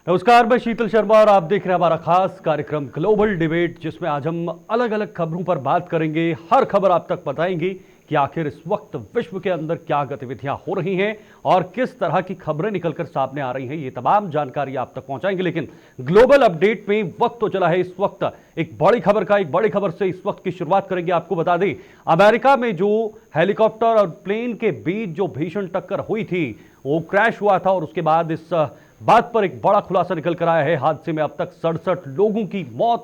नमस्कार, मैं शीतल शर्मा और आप देख रहे हैं हमारा खास कार्यक्रम ग्लोबल डिबेट, जिसमें आज हम अलग अलग खबरों पर बात करेंगे। हर खबर आप तक बताएंगे कि आखिर इस वक्त विश्व के अंदर क्या गतिविधियां हो रही हैं और किस तरह की खबरें निकलकर सामने आ रही हैं। ये तमाम जानकारी आप तक पहुंचाएंगे। लेकिन ग्लोबल अपडेट में वक्त तो चला है इस वक्त एक बड़ी खबर का। एक बड़ी खबर से इस वक्त की शुरुआत करेंगे। आपको बता दें, अमेरिका में जो हेलीकॉप्टर और प्लेन के बीच जो भीषण टक्कर हुई थी वो क्रैश हुआ था और उसके बाद इस बात पर एक बड़ा खुलासा निकल कर आया है। हादसे में अब तक 67 लोगों की मौत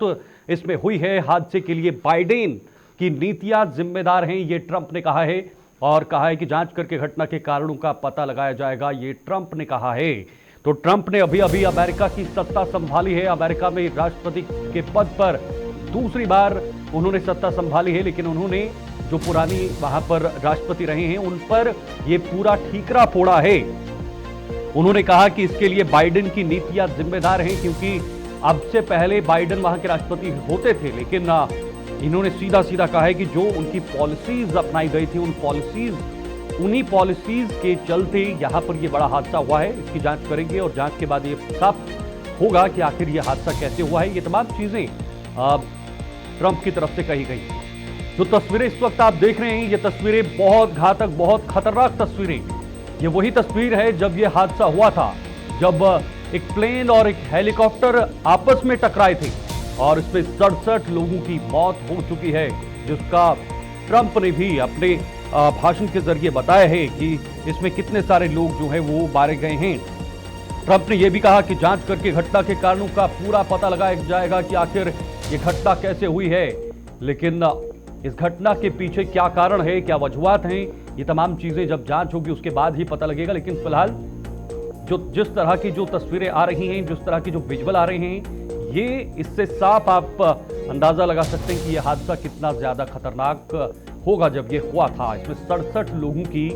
इसमें हुई है। हादसे के लिए बाइडेन की नीतियां जिम्मेदार हैं, ये ट्रंप ने कहा है और कहा है कि जांच करके घटना के कारणों का पता लगाया जाएगा, ये ट्रंप ने कहा है। तो ट्रंप ने अभी अभी अमेरिका की सत्ता संभाली है। अमेरिका में राष्ट्रपति के पद पर दूसरी बार उन्होंने सत्ता संभाली है, लेकिन उन्होंने जो पुरानी वहां पर राष्ट्रपति रहे हैं उन पर यह पूरा ठीकरा फोड़ा है। उन्होंने कहा कि इसके लिए बाइडेन की नीतियां जिम्मेदार हैं, क्योंकि अब से पहले बाइडेन वहां के राष्ट्रपति होते थे, लेकिन इन्होंने सीधा सीधा कहा है कि जो उनकी पॉलिसीज अपनाई गई थी उन्हीं पॉलिसीज के चलते यहां पर यह बड़ा हादसा हुआ है। इसकी जांच करेंगे और जांच के बाद ये साफ होगा कि आखिर यह हादसा कैसे हुआ है। ये तमाम चीजें ट्रंप की तरफ से कही गई। जो तस्वीरें इस वक्त आप देख रहे हैं, ये तस्वीरें बहुत घातक, बहुत खतरनाक तस्वीरें। ये वही तस्वीर है जब यह हादसा हुआ था, जब एक प्लेन और एक हेलीकॉप्टर आपस में टकराए थे और इसमें 67 लोगों की मौत हो चुकी है, जिसका ट्रंप ने भी अपने भाषण के जरिए बताया है कि इसमें कितने सारे लोग जो हैं वो मारे गए हैं। ट्रंप ने यह भी कहा कि जांच करके घटना के कारणों का पूरा पता लगाया जाएगा कि आखिर ये घटना कैसे हुई है। लेकिन इस घटना के पीछे क्या कारण है, क्या वजूहात हैं, ये तमाम चीजें जब जांच होगी उसके बाद ही पता लगेगा। लेकिन फिलहाल जिस तरह की जो तस्वीरें आ रही हैं, जिस तरह की जो विजुअल आ रहे हैं, ये इससे साफ आप अंदाजा लगा सकते हैं कि यह हादसा कितना ज्यादा खतरनाक होगा जब ये हुआ था। इसमें 67 लोगों की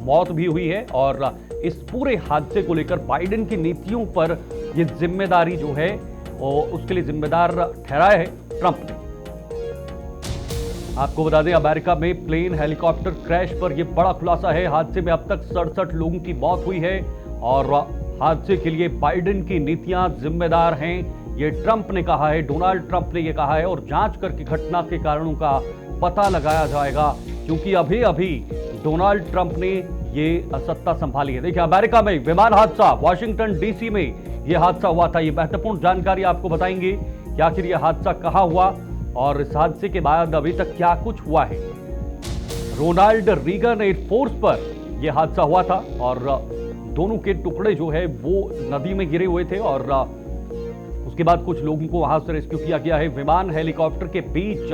मौत भी हुई है और इस पूरे हादसे को लेकर बाइडेन की नीतियों पर यह जिम्मेदारी जो है उसके लिए जिम्मेदार ठहराया है ट्रंप ने। आपको बता दें, अमेरिका में प्लेन हेलीकॉप्टर क्रैश पर यह बड़ा खुलासा है। हादसे में अब तक 67 लोगों की मौत हुई है और हादसे के लिए बाइडेन की नीतियां जिम्मेदार हैं, ये ट्रंप ने कहा है। डोनाल्ड ट्रंप ने यह कहा है और जांच करके घटना के कारणों का पता लगाया जाएगा, क्योंकि अभी अभी डोनाल्ड ट्रंप ने ये सत्ता संभाली है। देखिए, अमेरिका में विमान हादसा, वॉशिंगटन डीसी में यह हादसा हुआ था। ये महत्वपूर्ण जानकारी आपको बताएंगे कि आखिर यह हादसा कहां हुआ और इस हादसे के बाद अभी तक क्या कुछ हुआ है। रोनाल्ड रीगन एयरफोर्स पर यह हादसा हुआ था और दोनों के टुकड़े जो है वो नदी में गिरे हुए थे और उसके बाद कुछ लोगों को वहां से रेस्क्यू किया गया है। विमान हेलीकॉप्टर के बीच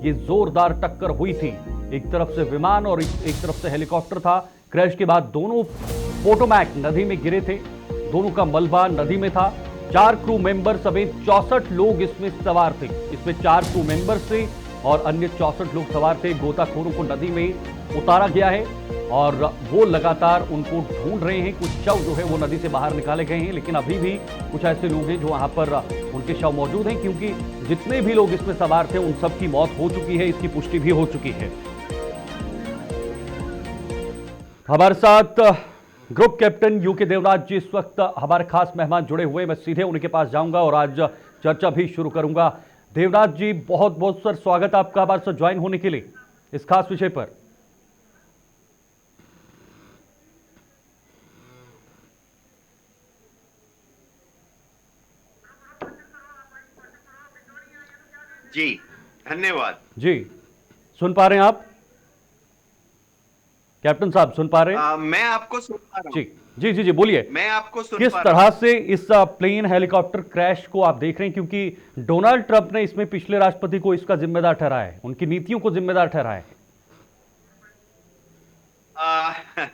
ये जोरदार टक्कर हुई थी। एक तरफ से विमान और एक तरफ से हेलीकॉप्टर था। क्रैश के बाद दोनों पोटोमैक नदी में गिरे थे, दोनों का मलबा नदी में था। 4 क्रू मेंबर समेत 64 लोग इसमें सवार थे। इसमें 4 क्रू मेंबर्स थे और अन्य 64 लोग सवार थे। गोताखोरों को नदी में उतारा गया है और वो लगातार उनको ढूंढ रहे हैं। कुछ शव जो है वो नदी से बाहर निकाले गए हैं, लेकिन अभी भी कुछ ऐसे लोग हैं जो वहां पर उनके शव मौजूद हैं, क्योंकि जितने भी लोग इसमें सवार थे उन सब की मौत हो चुकी है। इसकी पुष्टि भी हो चुकी है। हमारे साथ ग्रुप कैप्टन यूके देवराज जी इस वक्त हमारे खास मेहमान जुड़े हुए। मैं सीधे उनके पास जाऊंगा और आज चर्चा भी शुरू करूंगा। देवराज जी, बहुत बहुत सर स्वागत आपका हमारे साथ ज्वाइन होने के लिए इस खास विषय पर। जी धन्यवाद। जी, सुन पा रहे हैं आप कैप्टन साहब? सुन पा रहे हैं? मैं आपको सुन पा रहा जी हूं। जी जी जी, बोलिए। मैं आपको सुन किस पा रहा तरह से इस प्लेन हेलीकॉप्टर क्रैश को आप देख रहे हैं, क्योंकि डोनाल्ड ट्रंप ने इसमें पिछले राष्ट्रपति को इसका जिम्मेदार ठहराया है, उनकी नीतियों को जिम्मेदार ठहराया है। हूं।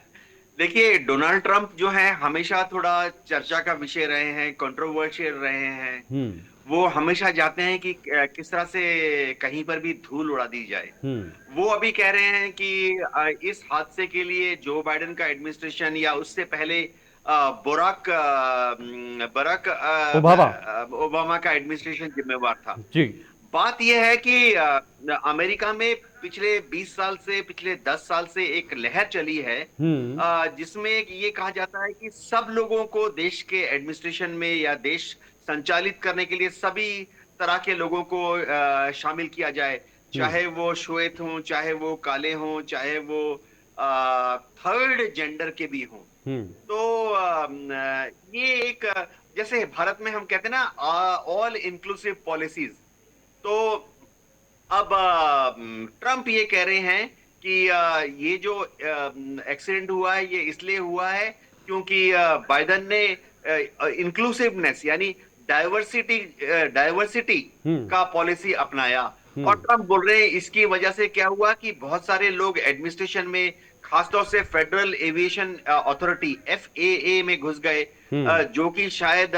देखिए, डोनाल्ड ट्रंप जो है हमेशा थोड़ा चर्चा का विषय रहे हैं, कंट्रोवर्शियल रहे हैं। हम्म वो हमेशा चाहते हैं कि किस तरह से कहीं पर भी धूल उड़ा दी जाए। हम्म वो अभी कह रहे हैं कि इस हादसे के लिए जो बाइडेन का एडमिनिस्ट्रेशन या उससे पहले बराक बराक ओबामा। ओबामा का एडमिनिस्ट्रेशन जिम्मेवार था। जी बात यह है कि अमेरिका में पिछले 20 साल से, पिछले 10 साल से एक लहर चली है, हम्म। जिसमें ये कहा जाता है कि सब लोगों को देश के एडमिनिस्ट्रेशन में या देश संचालित करने के लिए सभी तरह के लोगों को शामिल किया जाए, हम्म। चाहे वो श्वेत हों, चाहे वो काले हों, चाहे वो थर्ड जेंडर के भी हों। हम्म। तो ये एक जैसे भारत में हम कहते हैं ना, ऑल इंक्लूसिव पॉलिसीज। तो अब ट्रम्प ये कह रहे हैं कि ये जो एक्सीडेंट हुआ है ये इसलिए हुआ है क्योंकि बाइडेन ने इंक्लूसिवनेस यानी डाइवर्सिटी डाइवर्सिटी हम्म। का पॉलिसी अपनाया। और हम्म। ट्रम्प बोल रहे हैं इसकी वजह से क्या हुआ कि बहुत सारे लोग एडमिनिस्ट्रेशन में, खासतौर से फेडरल एविएशन अथॉरिटी FAA में घुस गए, हम्म। जो कि शायद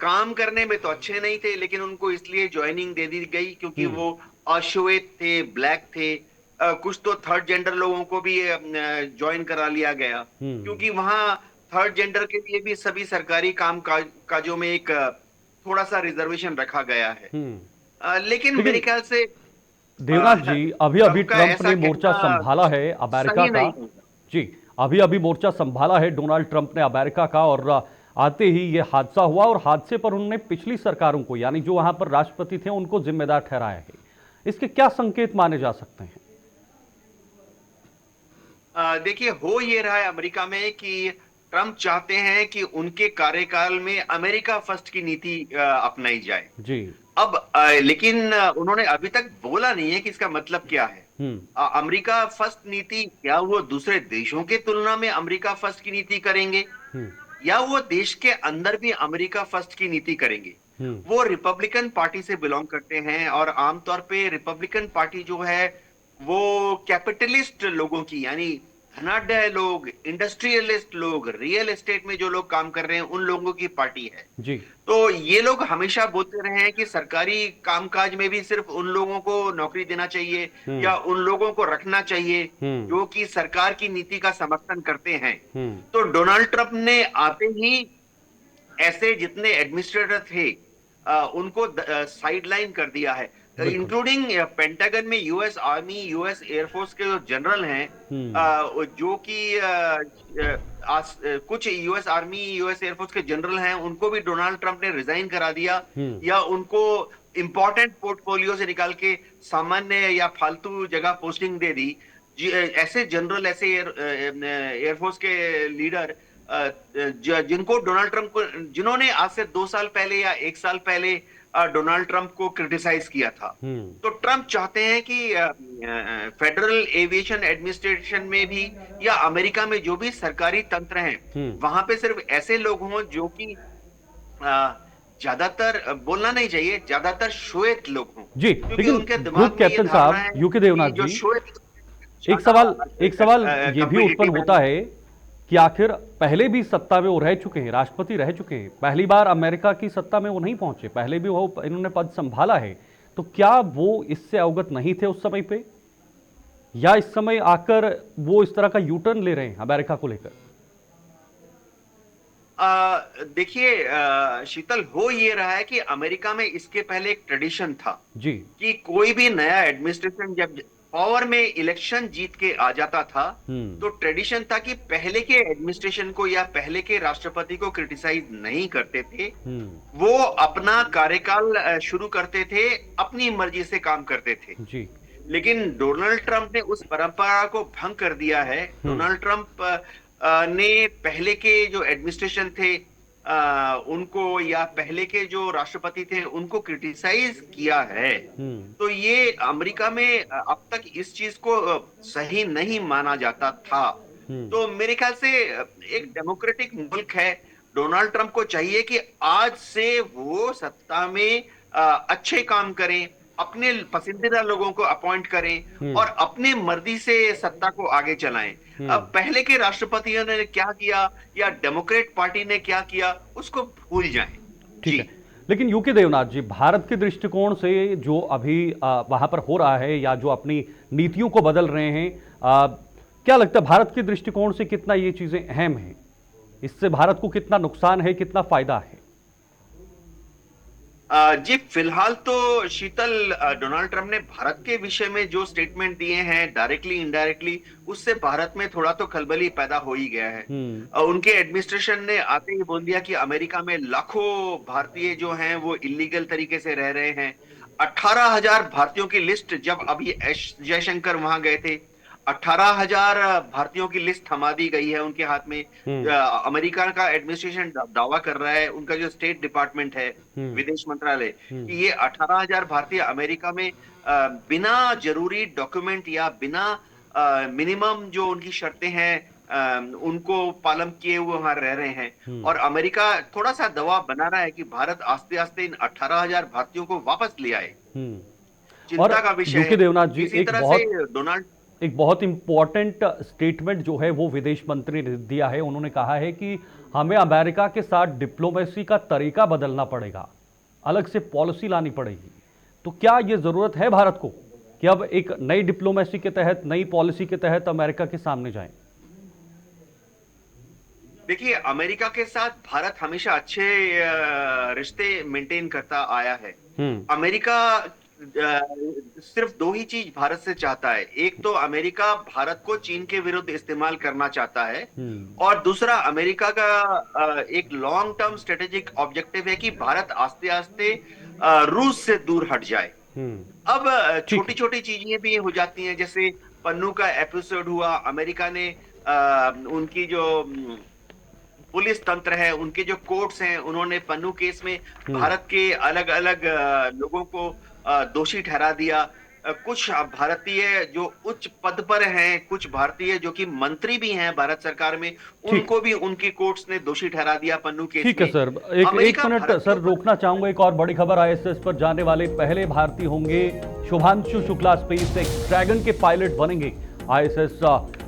काम करने में तो अच्छे नहीं थे, लेकिन उनको इसलिए ज्वाइनिंग दे दी गई क्योंकि हम्म। वो अश्वेत थे, ब्लैक थे। कुछ तो थर्ड जेंडर लोगों को भी ज्वाइन करा लिया गया, हम्म। क्योंकि वहां थर्ड जेंडर के लिए भी सभी सरकारी काम काजों में एक थोड़ा सा रिजर्वेशन रखा गया है। हम्म। लेकिन मेरे लेकिन ख्याल से देवनाथ जी, अभी अभी ट्रम्प का ट्रंप ऐसा ने मोर्चा कहना संभाला है अमेरिका सही का। नहीं होगा। जी, अभी अभी मोर्चा संभाला है डोनाल्ड ट्रंप ने अमेरिका का, और आते ही ये हादसा हुआ, और हादसे पर उन्होंने पिछली सरकारों को, यानी जो वहां पर राष्ट्रपति थे, उनको जिम्मेदार ठहराया है। इसके क्या संकेत माने जा सकते हैं? देखिए, हो ये रहा है अमेरिका में कि ट्रम्प चाहते हैं कि उनके कार्यकाल में अमेरिका फर्स्ट की नीति अपनाई जाए। जी। अब लेकिन उन्होंने अभी तक बोला नहीं है कि इसका मतलब क्या है। हम्म। अमेरिका फर्स्ट नीति, क्या वो दूसरे देशों के तुलना में अमेरिका फर्स्ट की नीति करेंगे, हम्म। या वो देश के अंदर भी अमेरिका फर्स्ट की नीति करेंगे? हम्म। वो रिपब्लिकन पार्टी से बिलोंग करते हैं, और आमतौर पे रिपब्लिकन पार्टी जो है वो कैपिटलिस्ट लोगों की, यानी धनाढ्य लोग, इंडस्ट्रियलिस्ट लोग, रियल एस्टेट में जो लोग काम कर रहे हैं उन लोगों की पार्टी है। जी। तो ये लोग हमेशा बोलते रहे हैं कि सरकारी कामकाज में भी सिर्फ उन लोगों को नौकरी देना चाहिए हम्म। या उन लोगों को रखना चाहिए हम्म। जो कि सरकार की नीति का समर्थन करते हैं। हम्म। तो डोनाल्ड ट्रंप ने आते ही ऐसे जितने एडमिनिस्ट्रेटर थे उनको साइडलाइन कर दिया है, बिल्कुल। इंक्लूडिंग पेंटागन में यूएस आर्मी, यूएस एयरफोर्स के जो जनरल हैं, हम्म। जो कि कुछ यूएस आर्मी, यूएस एयरफोर्स के जनरल हैं, उनको भी डोनाल्ड ट्रंप ने रिजाइन करा दिया, हम्म। या उनको इंपॉर्टेंट पोर्टफोलियो से निकाल के सामान्य या फालतू जगह पोस्टिंग दे दी। ऐसे जनरल, ऐसे एयरफोर्स के लीडर जिनको डोनाल्ड ट्रंप को, जिन्होंने आज से 2 साल पहले या 1 साल पहले डोनाल्ड ट्रंप को क्रिटिसाइज किया था। हम्म। तो ट्रंप चाहते हैं कि फेडरल एविएशन एडमिनिस्ट्रेशन में भी या अमेरिका में जो भी सरकारी तंत्र हैं, हम्म। वहां पे सिर्फ ऐसे लोग हों जो कि ज्यादातर, बोलना नहीं चाहिए, ज्यादातर श्वेत लोग हों, जी, क्योंकि लेकिन उनके दिमाग ग्रुप में ये कैप्टन धारणा साहब है यूके कि देवनाथ जो जी, श्वेत एक सवाल ये भी उत्पन्न कम्पिटिटिव होता है कि आखिर पहले भी सत्ता में वो रह चुके हैं, राष्ट्रपति रह चुके हैं, पहली बार अमेरिका की सत्ता में वो नहीं पहुंचे, पहले भी वो इन्होंने पद संभाला है, तो क्या वो इससे अवगत नहीं थे उस समय पे, या इस समय आकर वो इस तरह का यू टर्न ले रहे हैं अमेरिका को लेकर? देखिए शीतल, हो ये रहा है कि अमेरिका में इसके पहले एक ट्रेडिशन था जी। कि कोई भी नया एडमिनिस्ट्रेशन जब पावर में इलेक्शन जीत के आ जाता था, हम्म। तो ट्रेडिशन था कि पहले के एडमिनिस्ट्रेशन को या पहले के राष्ट्रपति को क्रिटिसाइज नहीं करते थे। हम्म। वो अपना कार्यकाल शुरू करते थे, अपनी मर्जी से काम करते थे। जी। लेकिन डोनाल्ड ट्रंप ने उस परंपरा को भंग कर दिया है। डोनाल्ड ट्रंप ने पहले के जो एडमिनिस्ट्रेशन थे उनको, या पहले के जो राष्ट्रपति थे उनको क्रिटिसाइज किया है। हम्म। तो ये अमेरिका में अब तक इस चीज को सही नहीं माना जाता था। हम्म। तो मेरे ख्याल से एक डेमोक्रेटिक मुल्क है, डोनाल्ड ट्रंप को चाहिए कि आज से वो सत्ता में अच्छे काम करें, अपने पसंदीदा लोगों को अपॉइंट करें और अपने मर्जी से सत्ता को आगे चलाएं। अब पहले के राष्ट्रपतियों ने क्या किया या डेमोक्रेट पार्टी ने क्या किया उसको भूल जाएं। ठीक जी। है, लेकिन यूके देवनाथ जी, भारत के दृष्टिकोण से जो अभी वहां पर हो रहा है, या जो अपनी नीतियों को बदल रहे हैं, क्या लगता है भारत के दृष्टिकोण से कितना ये चीजें अहम हैं? इससे भारत को कितना नुकसान है, कितना फायदा है? जी फिलहाल तो शीतल, डोनाल्ड ट्रम्प ने भारत के विषय में जो स्टेटमेंट दिए हैं डायरेक्टली इनडायरेक्टली, उससे भारत में थोड़ा तो खलबली पैदा हो ही गया है। हम्म। उनके एडमिनिस्ट्रेशन ने आते ही बोल दिया कि अमेरिका में लाखों भारतीय जो हैं वो इलीगल तरीके से रह रहे हैं। 18,000 भारतीयों की लिस्ट, जब अभी एस जयशंकर वहां गए थे, 18,000 भारतीयों की लिस्ट थमा दी गई है उनके हाथ में। हम्म। अमेरिका का एडमिनिस्ट्रेशन दावा कर रहा है, उनका जो स्टेट डिपार्टमेंट है, हम्म। विदेश मंत्रालय, हम्म। कि ये 18,000 भारतीय अमेरिका में बिना जरूरी डॉक्यूमेंट या बिना मिनिमम जो उनकी शर्तें हैं उनको पालन किए हुए वहां रह रहे हैं। हम्म। और अमेरिका थोड़ा सा दबाव बना रहा है कि भारत आस्ते आस्ते इन 18,000 भारतीयों को वापस ले आए। और चिंता का विषय यूके है। देवनाथ जी, इसी तरह से डोनाल्ड एक बहुत इंपॉर्टेंट स्टेटमेंट जो है वो विदेश मंत्री ने दिया है। उन्होंने कहा है कि हमें अमेरिका के साथ डिप्लोमेसी का तरीका बदलना पड़ेगा, अलग से पॉलिसी लानी पड़ेगी। तो क्या ये जरूरत है भारत को कि अब एक नई डिप्लोमेसी के तहत, नई पॉलिसी के तहत अमेरिका के सामने जाएं? देखिए, अमेरिका के साथ भारत हमेशा अच्छे रिश्ते मेंटेन करता आया है। हम्म। अमेरिका सिर्फ दो ही चीज भारत से चाहता है। एक तो अमेरिका भारत को चीन के विरुद्ध इस्तेमाल करना चाहता है, हम्म। और दूसरा अमेरिका का एक लॉन्ग टर्म स्ट्रेटेजिक ऑब्जेक्टिव है कि भारत आस्ते आस्ते रूस से दूर हट जाए। हम्म। अब ठीक छोटी है। छोटी चीजें भी हो जाती हैं, जैसे पन्नू का एपिसोड हुआ। अमेरिका ने उनकी जो पुलिस तंत्र है, उनके जो कोर्ट्स हैं, उन्होंने पन्नू केस में हम्म। भारत के अलग अलग लोगों को दोषी ठहरा दिया। कुछ भारतीय जो उच्च पद पर हैं, कुछ भारतीय जो कि मंत्री भी हैं भारत सरकार में, ठीक। उनको भी उनकी कोर्ट्स ने दोषी ठहरा दिया पन्नू केस ठीक है में। सर, एक एक अमेरिका मिनट भारत के सर ऊपर रोकना चाहूंगा। एक और बड़ी खबर, आईएसएस पर जाने वाले पहले भारतीय होंगे Shubhanshu Shukla. Space x dragon के पायलट बनेंगे आईएसएस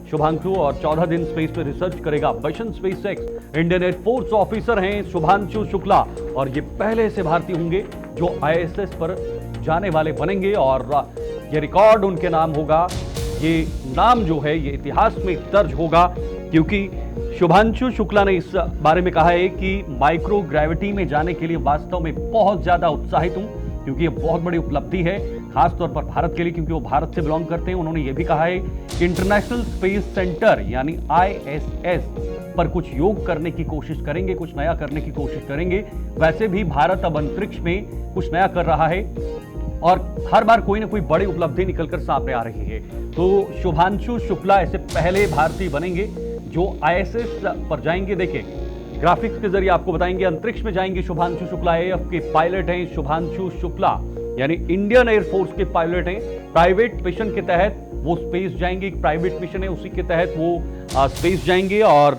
शुभांशु, और 14 दिन स्पेस पे रिसर्च करेगा mission space x. Indian air force officer हैं शुभांशु शुक्ला, और ये पहले से भारतीय होंगे जो आईएसएस पर जाने वाले बनेंगे, और ये रिकॉर्ड उनके नाम होगा। ये नाम जो है ये इतिहास में दर्ज होगा, क्योंकि शुभांशु शुक्ला ने इस बारे में कहा है कि माइक्रो ग्रेविटी में जाने के लिए वास्तव में बहुत ज्यादा उत्साहित हूं, क्योंकि ये बहुत बड़ी उपलब्धि है खासतौर पर भारत के लिए, क्योंकि वो भारत से बिलोंग करते हैं। उन्होंने ये भी कहा है कि इंटरनेशनल स्पेस सेंटर यानी आईएसएस पर कुछ योग करने की कोशिश करेंगे, कुछ नया करने की कोशिश करेंगे। वैसे भी भारत अब अंतरिक्ष में कुछ नया कर रहा है, और हर बार कोई ना कोई बड़ी उपलब्धि निकलकर सामने आ रही है। तो शुभांशु शुक्ला ऐसे पहले भारतीय बनेंगे जो आईएसएस पर जाएंगे। देखिए, ग्राफिक्स के जरिए आपको बताएंगे, अंतरिक्ष में जाएंगे शुभांशु शुक्ला। एएफ के पायलट हैं शुभांशु शुक्ला, यानी इंडियन एयरफोर्स के पायलट हैं। प्राइवेट मिशन के तहत वो स्पेस जाएंगे, एक प्राइवेट मिशन है उसी के तहत वो स्पेस जाएंगे, और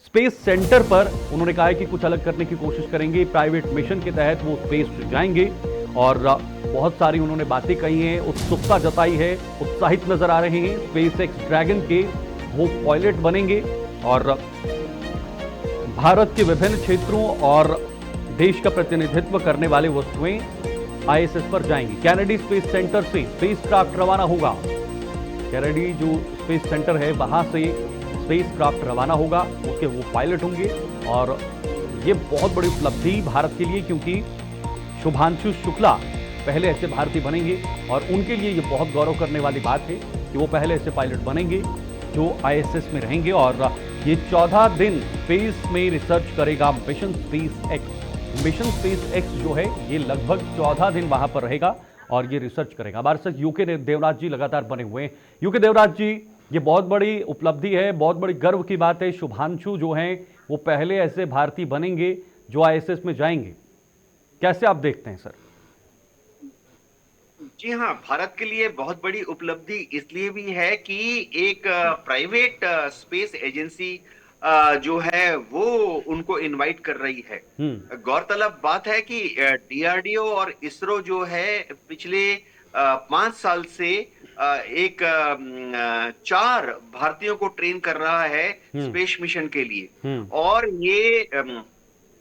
स्पेस सेंटर पर उन्होंने कहा है कि कुछ अलग करने की कोशिश करेंगे। प्राइवेट मिशन के तहत वो स्पेस जाएंगे, और बहुत सारी उन्होंने बातें कही हैं, उत्सुकता जताई है, उत्साहित नजर आ रहे हैं। स्पेस एक्स ड्रैगन के वो पायलट बनेंगे, और भारत के विभिन्न क्षेत्रों और देश का प्रतिनिधित्व करने वाले वस्तुएं आईएसएस पर जाएंगी। कैनेडी स्पेस सेंटर से स्पेसक्राफ्ट रवाना होगा। कैनेडी जो स्पेस सेंटर है वहां से स्पेसक्राफ्ट रवाना होगा, उसके वो पायलट होंगे। और ये बहुत बड़ी उपलब्धि भारत के लिए, क्योंकि शुभांशु शुक्ला पहले ऐसे भारतीय बनेंगे, और उनके लिए ये बहुत गौरव करने वाली बात है कि वो पहले ऐसे पायलट बनेंगे जो आईएसएस में रहेंगे। और ये 14 दिन स्पेस में रिसर्च करेगा mission space x. Mission space x जो है ये लगभग 14 दिन वहां पर रहेगा और ये रिसर्च करेगा। हमारे साथ यूके देवनाथ जी लगातार बने हुए हैं। यूके देवनाथ जी, ये बहुत बड़ी उपलब्धि है, बहुत बड़ी गर्व की बात है। शुभांशु जो हैं वो पहले ऐसे भारतीय बनेंगे जो आईएसएस में जाएंगे, कैसे आप देखते हैं सर? जी हाँ, भारत के लिए बहुत बड़ी उपलब्धि इसलिए भी है कि एक प्राइवेट स्पेस एजेंसी जो है वो उनको इनवाइट कर रही है। हम्म। गौरतलब बात है कि डीआरडीओ और इसरो जो है पिछले 5 साल से 4 भारतीयों को ट्रेन कर रहा है हम्म। स्पेस मिशन के लिए। हम्म। और ये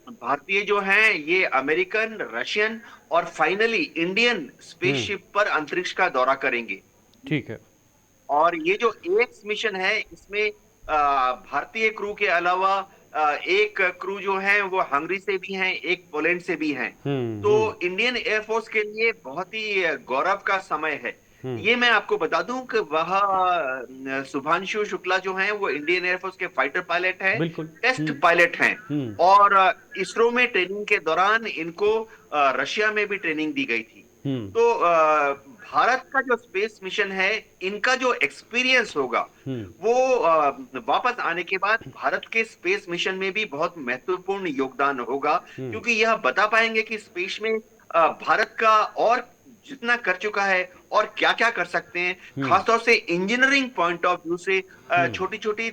भारतीय जो हैं ये अमेरिकन, रशियन और फाइनली इंडियन हम्म। स्पेसशिप पर अंतरिक्ष का दौरा करेंगे। ठीक है। और ये जो एक्स मिशन है इसमें भारतीय क्रू के अलावा एक क्रू जो है वो हंगरी से भी हैं, एक पोलैंड से भी हैं। तो हम्म। इंडियन एयरफोर्स के लिए बहुत ही गौरव का समय है। हम्म। ये मैं आपको बता दूं कि वह शुभांशु शुक्ला जो हैं वो इंडियन एयरफोर्स के फाइटर पायलट हैं, बिल्कुल। टेस्ट हम्म। पायलट हैं। हम्म। और इसरो में ट्रेनिंग के दौरान इनको रशिया में भी ट्रेनिंग दी गई थी। हम्म। तो भारत का जो स्पेस मिशन है, इनका जो एक्सपीरियंस होगा हम्म। वो वापस आने के बाद भारत के स्पेस मिशन में भी बहुत महत्वपूर्ण योगदान होगा, हम्म। क्योंकि यह बता पाएंगे कि स्पेस में भारत का और जितना कर चुका है और क्या क्या कर सकते हैं। हम्म। खासतौर से इंजीनियरिंग पॉइंट ऑफ व्यू से हम्म। छोटी छोटी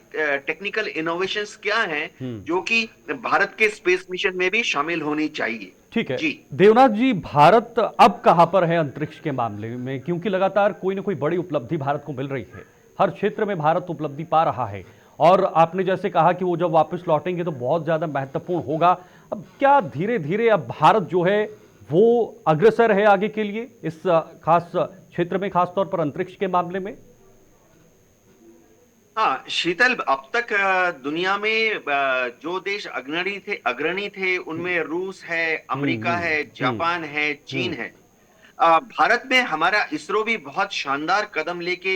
टेक्निकल इनोवेशंस क्या हैं हम्म। जो कि भारत के स्पेस मिशन में भी शामिल होनी चाहिए। ठीक है। जी। देवनाथ जी, भारत अब कहां पर है अंतरिक्ष के मामले में? क्योंकि लगातार कोई ना कोई बड़ी उपलब्धि भारत को मिल रही है, हर क्षेत्र में भारत उपलब्धि पा रहा है। और आपने जैसे कहा कि वो जब वापस लौटेंगे तो बहुत ज्यादा महत्वपूर्ण होगा। अब क्या धीरे धीरे अब भारत जो है वो अग्रसर है आगे के लिए इस खास क्षेत्र में, खासतौर पर अंतरिक्ष के मामले में? हाँ शीतल, अब तक दुनिया में जो देश अग्रणी थे उनमें रूस है, अमेरिका हम्म। है, हम्म। जापान है, चीन हम्म। है। भारत में हमारा इसरो भी बहुत शानदार कदम लेके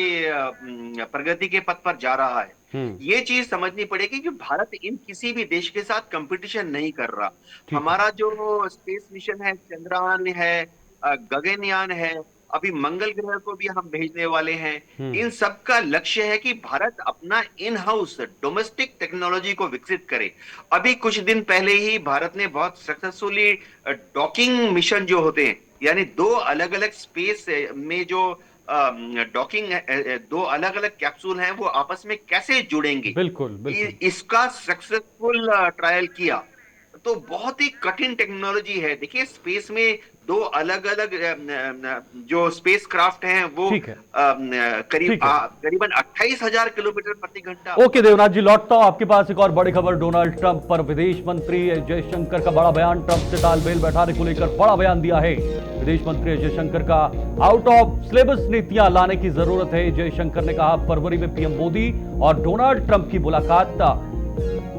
प्रगति के पथ पर जा रहा है। हम्म। ये चीज समझनी पड़ेगी कि भारत इन किसी भी देश के साथ कंपटीशन नहीं कर रहा। ठीक है। हमारा जो स्पेस मिशन है, चंद्रयान है, गगनयान है, अभी मंगल ग्रह को भी हम भेजने वाले हैं। हम्म। इन सब का लक्ष्य है कि भारत अपना इन हाउस डोमेस्टिक टेक्नोलॉजी को विकसित करे। अभी कुछ दिन पहले ही भारत ने बहुत सक्सेसफुली डॉकिंग मिशन जो होते हैं, यानी दो अलग अलग स्पेस में जो डॉकिंग, दो अलग अलग कैप्सूल हैं वो आपस में कैसे जुड़ेंगे, बिल्कुल बिल्कुल। इसका सक्सेसफुल ट्रायल किया। तो बहुत ही कठिन टेक्नोलॉजी है। देखिए, स्पेस में दो अलग अलग जो स्पेस क्राफ्ट हैं वो ठीक है। ठीक है। करीबन 28,000 किलोमीटर प्रति घंटा। ओके देवनाथ जी, लौटता हूं आपके पास एक और बड़ी खबर। डोनाल्ड ट्रंप पर विदेश मंत्री एस जयशंकर का बड़ा बयान। ट्रंप से तालमेल बैठाने को लेकर बड़ा बयान दिया है विदेश मंत्री एस जयशंकर का। आउट ऑफ सिलेबस नीतियां लाने की जरूरत है, जयशंकर ने कहा। फरवरी में पीएम मोदी और डोनाल्ड ट्रंप की मुलाकात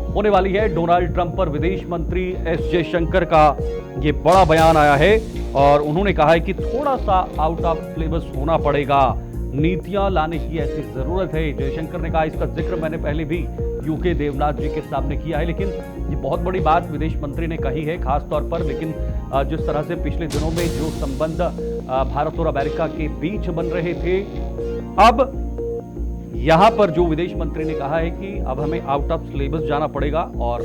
होने वाली है। डोनाल्ड ट्रंप पर विदेश मंत्री एस जयशंकर का यह बड़ा बयान आया है और उन्होंने कहा है कि थोड़ा सा आउट ऑफ सिलेबस होना पड़ेगा, नीतियां लाने की ऐसी जरूरत है। जयशंकर ने कहा, इसका जिक्र मैंने पहले भी यूके देवनाथ जी के सामने किया है, लेकिन ये बहुत बड़ी बात विदेश मंत्री ने कही है खास तौर पर। लेकिन जिस तरह से पिछले दिनों में जो संबंध भारत और अमेरिका के बीच बन रहे थे, अब यहां पर जो विदेश मंत्री ने कहा है कि अब हमें आउट ऑफ सिलेबस जाना पड़ेगा और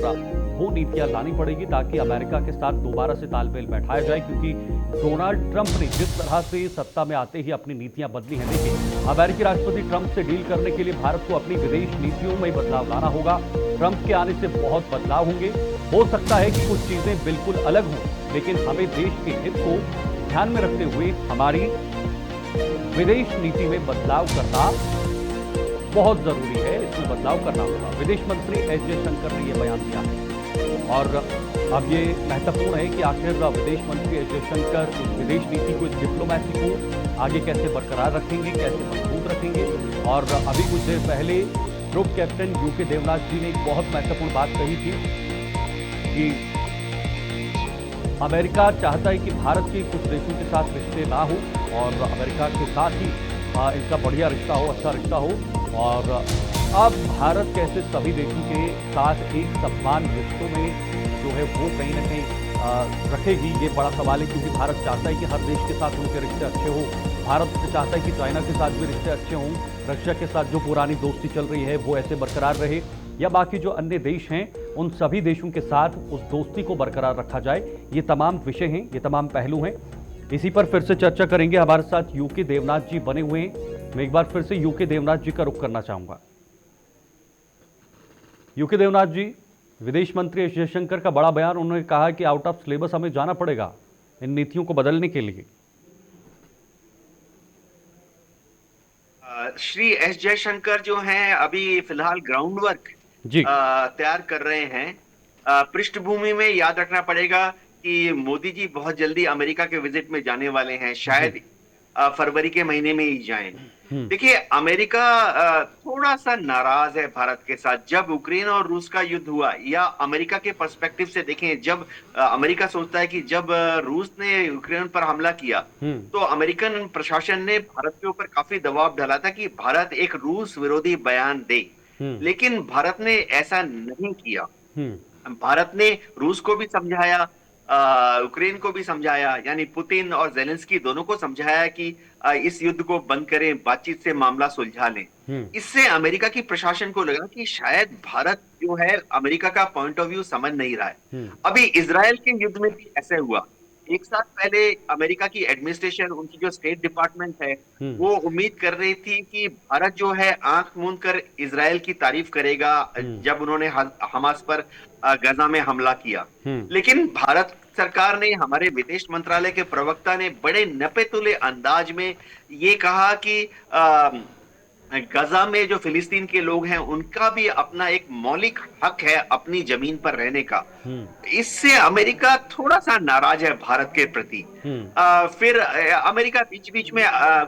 वो नीतियां लानी पड़ेगी ताकि अमेरिका के साथ दोबारा से तालमेल बैठाया जाए। क्योंकि डोनाल्ड ट्रंप ने जिस तरह से सत्ता में आते ही अपनी नीतियां बदली हैं, देखिए अमेरिकी राष्ट्रपति ट्रंप से डील करने के लिए भारत को अपनी विदेश नीतियों में बदलाव लाना होगा। ट्रंप के आने से बहुत बदलाव होंगे। हो सकता है कि कुछ चीजें बिल्कुल अलग हों, लेकिन हमें देश के हित को ध्यान में रखते हुए हमारी विदेश नीति में बदलाव करना बहुत जरूरी है। इसमें बदलाव करना होगा। विदेश मंत्री एस जयशंकर ने यह बयान दिया है और अब ये महत्वपूर्ण है कि आखिर विदेश मंत्री एस जयशंकर इस विदेश नीति को, इस डिप्लोमेसी को आगे कैसे बरकरार रखेंगे, कैसे मजबूत रखेंगे। और अभी कुछ देर पहले ग्रुप कैप्टन यूके देवनाथ जी ने एक बहुत महत्वपूर्ण बात कही थी कि अमेरिका चाहता है कि भारत के कुछ देशों के साथ रिश्ते ना हो और अमेरिका के साथ ही इनका बढ़िया रिश्ता हो, अच्छा रिश्ता हो। और अब भारत कैसे सभी देशों के साथ एक समान रिश्तों में जो है वो कहीं ना कहीं रखेगी, ये बड़ा सवाल है। क्योंकि भारत चाहता है कि हर देश के साथ उनके रिश्ते अच्छे हों। भारत चाहता है कि चाइना के साथ भी रिश्ते अच्छे हों, रशिया के साथ जो पुरानी दोस्ती चल रही है वो ऐसे बरकरार रहे, या बाकी जो अन्य देश हैं उन सभी देशों के साथ उस दोस्ती को बरकरार रखा जाए। ये तमाम विषय हैं, ये तमाम पहलू हैं। इसी पर फिर से चर्चा करेंगे। हमारे साथ यूके देवनाथ जी बने हुए हैं। मैं एक बार फिर से यूके देवनाथ जी का रुख करना चाहूंगा। यूके देवनाथ जी, विदेश मंत्री एस जयशंकर का बड़ा बयान, उन्होंने कहा कि आउट ऑफ सिलेबस हमें जाना पड़ेगा इन नीतियों को बदलने के लिए। श्री एस जयशंकर जो हैं अभी फिलहाल ग्राउंड वर्क जी। तैयार कर रहे हैं। पृष्ठभूमि में याद रखना पड़ेगा कि मोदी जी बहुत जल्दी अमेरिका के विजिट में जाने वाले हैं, शायद फरवरी के महीने में ही जाएं। देखिए, अमेरिका थोड़ा सा नाराज है भारत के साथ। जब यूक्रेन और रूस का युद्ध हुआ, या अमेरिका के पर्सपेक्टिव से देखें, जब अमेरिका सोचता है कि जब रूस ने यूक्रेन पर हमला किया, हम्म। तो अमेरिकन प्रशासन ने भारत के ऊपर काफी दबाव डाला था कि भारत एक रूस विरोधी बयान दे। हम्म। लेकिन भारत ने ऐसा नहीं किया। हम्म। भारत ने रूस को भी समझाया, यूक्रेन को भी समझाया, यानी पुतिन और जेलेंस्की दोनों को समझाया कि इस युद्ध को बंद करें, बातचीत से मामला सुलझा लें। हम्म। इससे अमेरिका की प्रशासन को लगा कि शायद भारत जो है अमेरिका का पॉइंट ऑफ व्यू समझ नहीं रहा है। हम्म। अभी इसराइल के युद्ध में भी ऐसे हुआ। एक साल पहले अमेरिका की एडमिनिस्ट्रेशन, उनकी जो स्टेट डिपार्टमेंट है, हम्म। वो उम्मीद कर रही थी कि भारत जो है आंख मूंद कर इसराइल की तारीफ करेगा हम्म। जब उन्होंने हमास पर गजा में हमला किया। हम्म। लेकिन भारत सरकार ने, हमारे विदेश मंत्रालय के प्रवक्ता ने बड़े नपे-तुले अंदाज में ये कहा कि गजा में जो फिलिस्तीन के लोग हैं, उनका भी अपना एक मौलिक हक है अपनी जमीन पर रहने का। हम्म। इससे अमेरिका थोड़ा सा नाराज है भारत के प्रति। हम्म। फिर अमेरिका बीच बीच में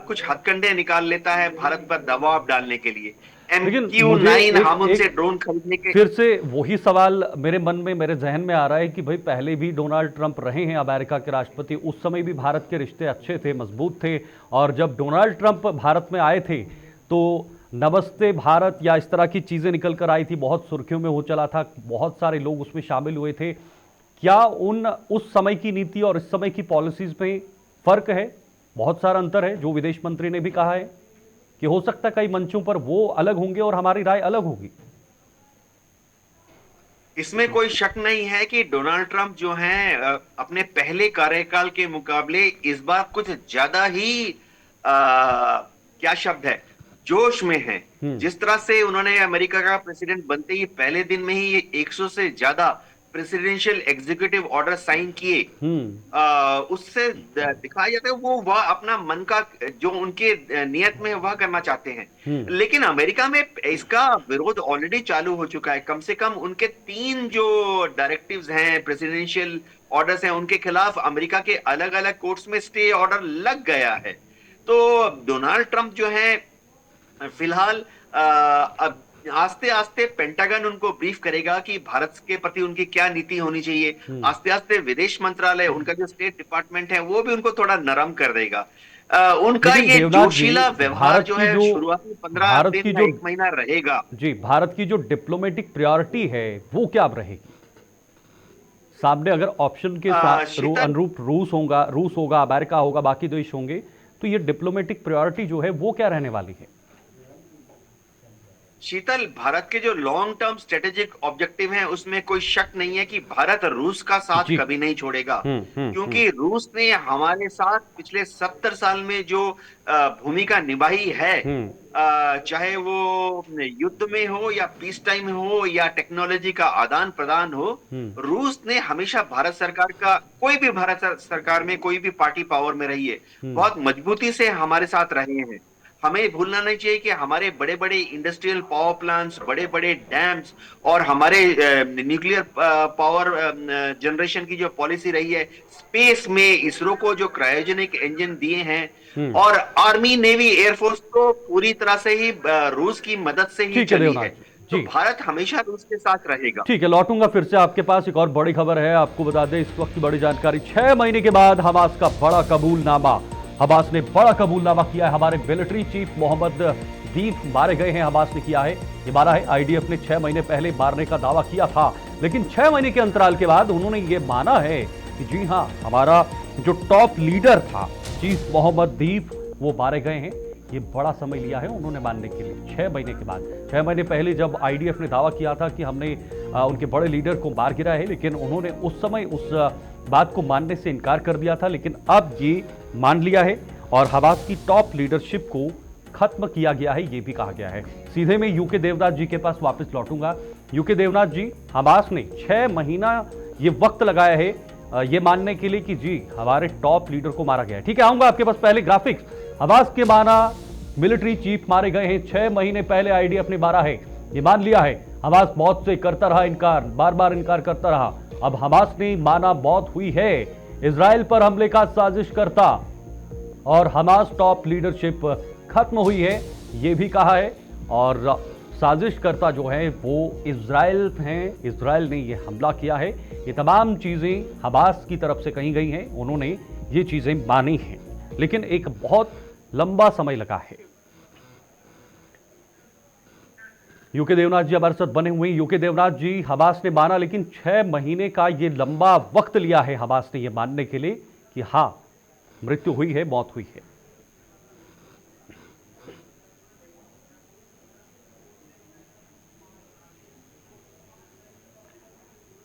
कुछ हथकंडे निकाल लेता है भारत पर दबाव डालने के लिए। लेकिन मुझे MQ-9 एक हम उनसे एक ड्रोन खरीदने के। फिर से वही सवाल मेरे मन में, मेरे जहन में आ रहा है कि भाई पहले भी डोनाल्ड ट्रंप रहे हैं अमेरिका के राष्ट्रपति, उस समय भी भारत के रिश्ते अच्छे थे, मजबूत थे। और जब डोनाल्ड ट्रंप भारत में आए थे तो नमस्ते भारत या इस तरह की चीजें निकल कर आई थी, बहुत सुर्खियों में हो चला था, बहुत सारे लोग उसमें शामिल हुए थे। क्या उस समय की नीति और इस समय की पॉलिसीज में फर्क है? बहुत सारा अंतर है, जो विदेश मंत्री ने भी कहा है कि हो सकता है कई मंचों पर वो अलग होंगे और हमारी राय अलग होगी। इसमें कोई शक नहीं है कि डोनाल्ड ट्रंप जो हैं अपने पहले कार्यकाल के मुकाबले इस बार कुछ ज्यादा ही क्या शब्द है, जोश में हैं। जिस तरह से उन्होंने अमेरिका का प्रेसिडेंट बनते ही पहले दिन में ही 100 से ज्यादा प्रेसिडेंशियल एग्जीक्यूटिव ऑर्डर साइन किए, उससे दिखाया जाता है वो वह अपना मन का जो उनके नियत में वह करना चाहते हैं। लेकिन अमेरिका में इसका विरोध ऑलरेडी चालू हो चुका है। कम से कम उनके 3 जो डायरेक्टिव्स हैं, प्रेसिडेंशियल ऑर्डर्स हैं, उनके खिलाफ अमेरिका के अलग अलग कोर्ट्स में स्टे ऑर्डर लग गया है। तो डोनाल्ड ट्रंप जो है फिलहाल अब आस्ते आस्ते पेंटागन उनको ब्रीफ करेगा कि भारत के प्रति उनकी क्या नीति होनी चाहिए। आस्ते आस्ते विदेश मंत्रालय, उनका जो स्टेट डिपार्टमेंट है, वो भी उनको थोड़ा नरम कर देगा। उनका लेकिन ये देवनाथ जी, जोशीला व्यवहार जो है शुरुआती 15 भारत दिन की या जो 1 महीना रहेगा। जी, भारत की जो डिप्लोमेटिक प्रायोरिटी है वो क्या रहेगी? सामने अगर ऑप्शन के साथ अनुरूप रूस होगा, अमेरिका होगा, बाकी देश होंगे, तो ये डिप्लोमेटिक प्रायोरिटी जो है वो क्या रहने वाली है? शीतल, भारत के जो लॉन्ग टर्म स्ट्रेटेजिक ऑब्जेक्टिव हैं, उसमें कोई शक नहीं है कि भारत रूस का साथ कभी नहीं छोड़ेगा। क्योंकि रूस ने हमारे साथ पिछले 70 साल में जो भूमिका निभाई है, चाहे वो युद्ध में हो या पीस टाइम हो या टेक्नोलॉजी का आदान प्रदान हो, रूस ने हमेशा भारत सरकार का, कोई भी भारत सरकार में कोई भी पार्टी पावर में रही है, बहुत मजबूती से हमारे साथ रहे हैं। हमें भूलना नहीं चाहिए कि हमारे बड़े बड़े इंडस्ट्रियल पावर प्लांट्स, बड़े बड़े डैम्स और हमारे न्यूक्लियर पावर जनरेशन की जो पॉलिसी रही है, स्पेस में इसरो को जो क्रायोजेनिक इंजन दिए हैं, और आर्मी, नेवी, एयरफोर्स को पूरी तरह से ही रूस की मदद से ही चली है। तो भारत हमेशा रूस के साथ रहेगा। ठीक है, लौटूंगा फिर से आपके पास। एक और बड़ी खबर है, आपको बता दें इस वक्त की बड़ी जानकारी। 6 महीने के बाद हमास का बड़ा कबूलनामा, हमास ने बड़ा कबूलनामा किया है। हमारे मिलिट्री चीफ मोहम्मद दीफ मारे गए हैं, हमास ने किया है, ये मारा है। आईडीएफ ने 6 महीने पहले मारने का दावा किया था, लेकिन 6 महीने के अंतराल के बाद उन्होंने ये माना है कि जी हां, हमारा जो टॉप लीडर था चीफ मोहम्मद दीफ, वो मारे गए हैं। ये बड़ा समय लिया है उन्होंने मानने के लिए, 6 महीने के बाद। 6 महीने पहले जब आईडीएफ ने दावा किया था कि हमने उनके बड़े लीडर को मार गिरा है, लेकिन उन्होंने उस समय उस बात को मानने से इनकार कर दिया था। लेकिन अब ये मान लिया है और हमास की टॉप लीडरशिप को खत्म किया गया है, ये भी कहा गया है। सीधे मैं यूके देवनाथ जी के पास वापस लौटूंगा। यूके देवनाथ जी, हमास ने 6 महीना ये वक्त लगाया है ये मानने के लिए कि जी हमारे टॉप लीडर को मारा गया है। ठीक है, आऊंगा आपके पास। पहले ग्राफिक्स, हमास के माना मिलिट्री चीफ मारे गए हैं, 6 महीने पहले आईडीएफ ने मारा है, ये मान लिया है। हमास मौत से करता रहा इनकार, बार बार इनकार करता रहा। अब हमास ने माना मौत हुई है, इजराइल पर हमले का साजिश करता, और हमास टॉप लीडरशिप खत्म हुई है, ये भी कहा है। और साजिशकर्ता जो है वो इजराइल हैं, इजराइल ने ये हमला किया है। ये तमाम चीज़ें हमास की तरफ से कही गई हैं, उन्होंने ये चीज़ें मानी हैं, लेकिन एक बहुत लंबा समय लगा है। यूके देवनाथ जी हमारे साथ बने हुए हैं। यूके देवनाथ जी, हमास ने माना, लेकिन 6 महीने का ये लंबा वक्त लिया है हमास ने ये मानने के लिए कि हाँ, मृत्यु हुई है, मौत हुई है।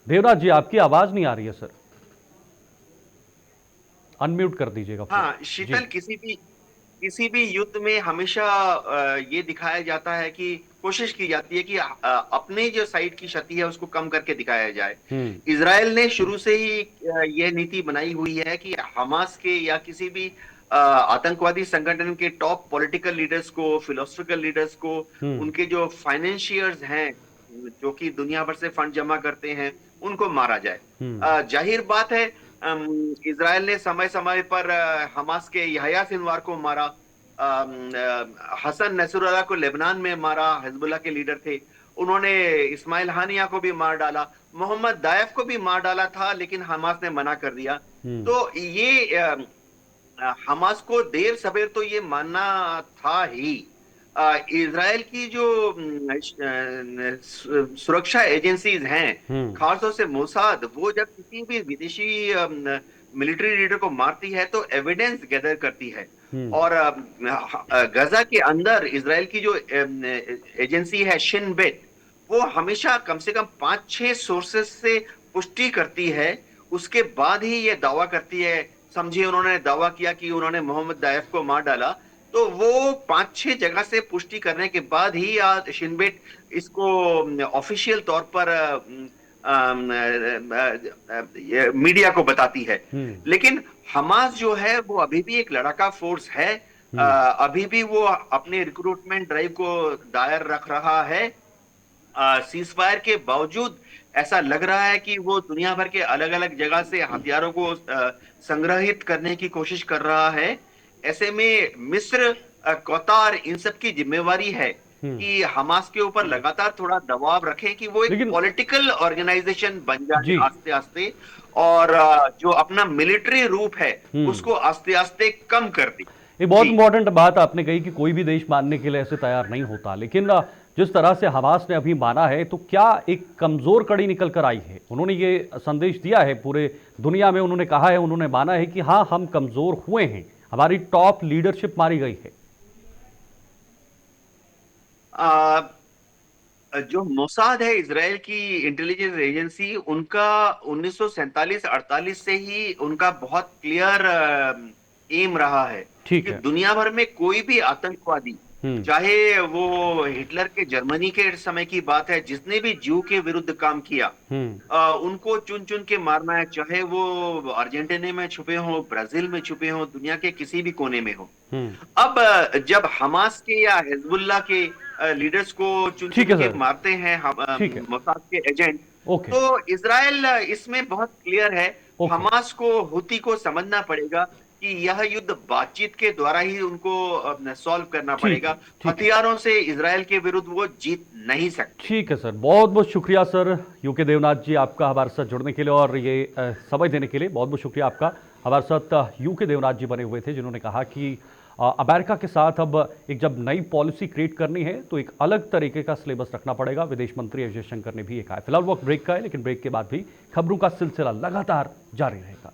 देवनाथ जी, आपकी आवाज नहीं आ रही है सर, अनम्यूट कर दीजिएगा हाँ जी। शीतल, किसी भी युद्ध में हमेशा ये दिखाया जाता है कि कोशिश की जाती है कि अपने जो साइड की क्षति है उसको कम करके दिखाया जाए। इजराइल ने शुरू से ही ये नीति बनाई हुई है कि हमास के या किसी भी आतंकवादी संगठन के टॉप पॉलिटिकल लीडर्स को, फिलोसफिकल लीडर्स को, उनके जो फाइनेंशियर्स हैं जो कि दुनिया भर से फंड जमा करते हैं, उनको मारा जाए। जाहिर बात है, इजराइल ने समय समय पर हमास के यहया सिनवार को मारा, हसन नसरुल्लाह को लेबनान में मारा, हिजबुल्लाह के लीडर थे। उन्होंने इस्माइल हानिया को भी मार डाला, मोहम्मद दायफ को भी मार डाला था, लेकिन हमास ने मना कर दिया। तो ये हमास को देर सवेर तो ये मानना था ही। इजराइल की जो सुरक्षा एजेंसीज हैं, खासतौर से मोसाद, वो जब किसी भी विदेशी मिलिट्री लीडर को मारती है तो एविडेंस गैदर करती है। और गजा के अंदर इजराइल की जो एजेंसी है शिन बेट, वो हमेशा कम से कम 5-6 सोर्सेस से पुष्टि करती है, उसके बाद ही ये दावा करती है। समझिए उन्होंने दावा किया कि उन्होंने मोहम्मद दायफ को मार डाला, तो वो 5-6 जगह से पुष्टि करने के बाद ही शिनबेट इसको ऑफिशियल तौर पर मीडिया को बताती है। लेकिन हमास जो है वो अभी भी एक लड़ाका फोर्स है, अभी भी वो अपने रिक्रूटमेंट ड्राइव को दायर रख रहा है। सीजफायर के बावजूद ऐसा लग रहा है कि वो दुनिया भर के अलग अलग जगह से हथियारों को संग्रहित करने की कोशिश कर रहा है। ऐसे में मिस्र, कतार, इन सब की जिम्मेवारी है कि हमास के ऊपर लगातार थोड़ा दबाव रखें कि वो एक पॉलिटिकल ऑर्गेनाइजेशन बन जाए आस्ते आस्ते, और जो अपना मिलिट्री रूप है उसको आस्ते आस्ते कम कर दे। ये बहुत इंपॉर्टेंट बात आपने कही कि कोई भी देश मानने के लिए ऐसे तैयार नहीं होता, लेकिन जिस तरह से हमास ने अभी माना है, तो क्या एक कमजोर कड़ी निकल कर आई है? उन्होंने ये संदेश दिया है पूरे दुनिया में, उन्होंने कहा है, उन्होंने माना है कि हाँ, हम कमजोर हुए हैं, हमारी टॉप लीडरशिप मारी गई है। जो मोसाद है, इजराइल की इंटेलिजेंस एजेंसी, उनका 1947-48 से ही उनका बहुत क्लियर एम रहा है कि दुनिया भर में कोई भी आतंकवादी, चाहे वो हिटलर के जर्मनी के समय की बात है, जिसने भी ज्यू के विरुद्ध काम किया, उनको चुन चुन के मारना है, चाहे वो अर्जेंटीना में छुपे हो, ब्राजील में छुपे हो, दुनिया के किसी भी कोने में हो। अब जब हमास के या हिजबुल्लाह के लीडर्स को चुन चुन के मारते हैं मोसाद के एजेंट, तो इजराइल इसमें बहुत क्लियर है। हमास को, हुती को समझना पड़ेगा कि यह युद्ध बातचीत के द्वारा ही उनको सॉल्व करना पड़ेगा। हथियारों से इजराइल के विरुद्ध वो जीत नहीं सकते। ठीक है सर, बहुत बहुत शुक्रिया सर यूके देवनाथ जी, आपका हमारे साथ जुड़ने के लिए और ये समय देने के लिए बहुत बहुत शुक्रिया आपका। हमारे साथ यूके देवनाथ जी बने हुए थे, जिन्होंने कहा कि अमेरिका के साथ अब एक जब नई पॉलिसी क्रिएट करनी है तो एक अलग तरीके का सिलेबस रखना पड़ेगा। विदेश मंत्री एस जयशंकर ने भी ये कहा है। फिलहाल वक्त ब्रेक का है, लेकिन ब्रेक के बाद भी खबरों का सिलसिला लगातार जारी रहेगा।